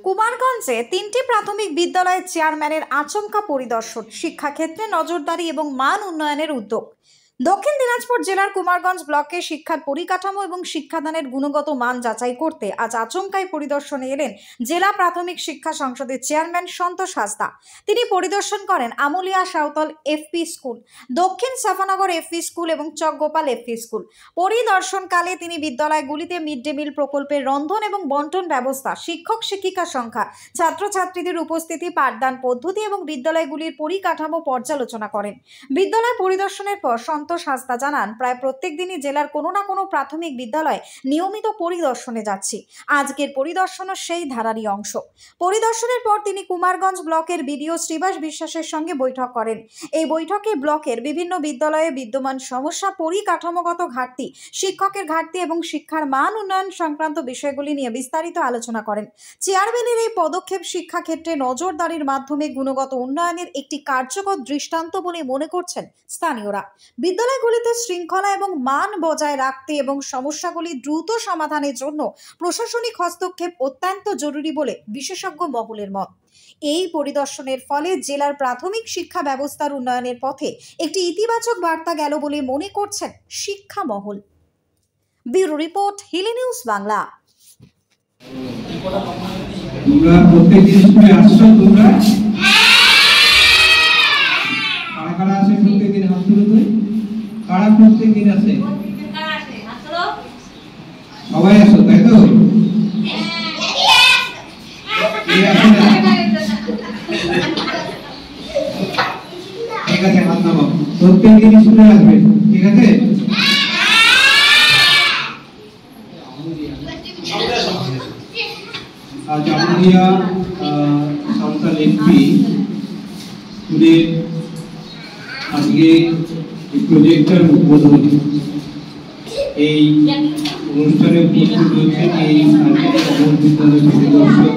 কুমারগঞ্জে 3টি প্রাথমিক বিদ্যালয়ের চেয়ারম্যানের আচমকা পরিদর্শন, শিক্ষাক্ষেত্রে নজরদারি এবং মান উন্নয়নের উদ্যোগ। দক্ষিণ দিনাজপুর জেলার কুমারগঞ্জ ব্লকে শিক্ষার পরিকাঠামো এবং শিক্ষাদানের গুণগত মান যাচাই করতে আজ আচমকাই পরিদর্শনে এলেন জেলা প্রাথমিক শিক্ষা সংসদের চেয়ারম্যান সন্তোষ হাসদা। তিনি পরিদর্শন করেন আমুলিয়া সাঁওতাল এফপি স্কুল, দক্ষিণ সাফানগর এফপি স্কুল এবং চকগোপাল এফপি স্কুল। পরিদর্শনকালে তিনি বিদ্যালয়গুলিতে মিড ডে মিল প্রকল্পের রন্ধন এবং বন্টন ব্যবস্থা, শিক্ষক শিক্ষিকা সংখ্যা, ছাত্রছাত্রীদের উপস্থিতি, পাঠদান পদ্ধতি এবং বিদ্যালয়গুলির পরিকাঠামো পর্যালোচনা করেন। বিদ্যালয় পরিদর্শনের পর সন্তোষ হাসদা জানান, প্রায় প্রত্যেক দিনই জেলার কোনো না কোনো প্রাথমিক বিদ্যালয়ে নিয়মিত পরিদর্শনে যাচ্ছি। আজকের পরিদর্শনও সেই ধারারই অংশ। পরিদর্শনের পর তিনি কুমারগঞ্জ ব্লকের বিডিও শ্রীবাস বিশ্বাসের সঙ্গে বৈঠক করেন। এই বৈঠকে ব্লকের বিভিন্ন বিদ্যালয়ে বিদ্যমান সমস্যা, পরিকাঠামোগত ঘাটতি, শিক্ষকের ঘাটতি এবং শিক্ষার মান উন্নয়ন সংক্রান্ত বিষয়গুলি নিয়ে বিস্তারিত আলোচনা করেন। চেয়ারম্যানের এই পদক্ষেপ শিক্ষাক্ষেত্রে নজরদারির মাধ্যমে গুণগত উন্নয়নের একটি কার্যকর দৃষ্টান্ত বলে মনে করছেন স্থানীয়রা। বিদ্যালয়গুলিতে শৃঙ্খলা এবং মান বজায় রাখতে এবং সমস্যাগুলি দ্রুত সমাধানের জন্য প্রশাসনিক হস্তক্ষেপ অত্যন্ত জরুরি বলে বিশেষজ্ঞ মহলের মত। এই পরিদর্শনের ফলে জেলার প্রাথমিক শিক্ষা ব্যবস্থার উন্নয়নের পথে একটি ইতিবাচক বার্তা গেল বলে মনে করছেন শিক্ষা মহল। Bureau report, Hili news Bangla. তোমরা প্রত্যেকদিন স্কুলে আসছো? তোমরা কারা কারা আসে প্রত্যেকদিন? হাত তুলে তুই। কারা প্রত্যেকদিন আসে? সবাই আসো, তাই তো? ঠিক আছে, হাত নামাও। প্রত্যেকদিন স্কুলে আসবে, ঠিক আছে? আজ আমুলিয়া সাঁওতাল এফপি স্কুলের আজকে প্রজেক্টের উদ্বোধন। এই অনুষ্ঠানে উপস্থিত রয়েছেন এই বিদ্যালয়ের পরিদর্শক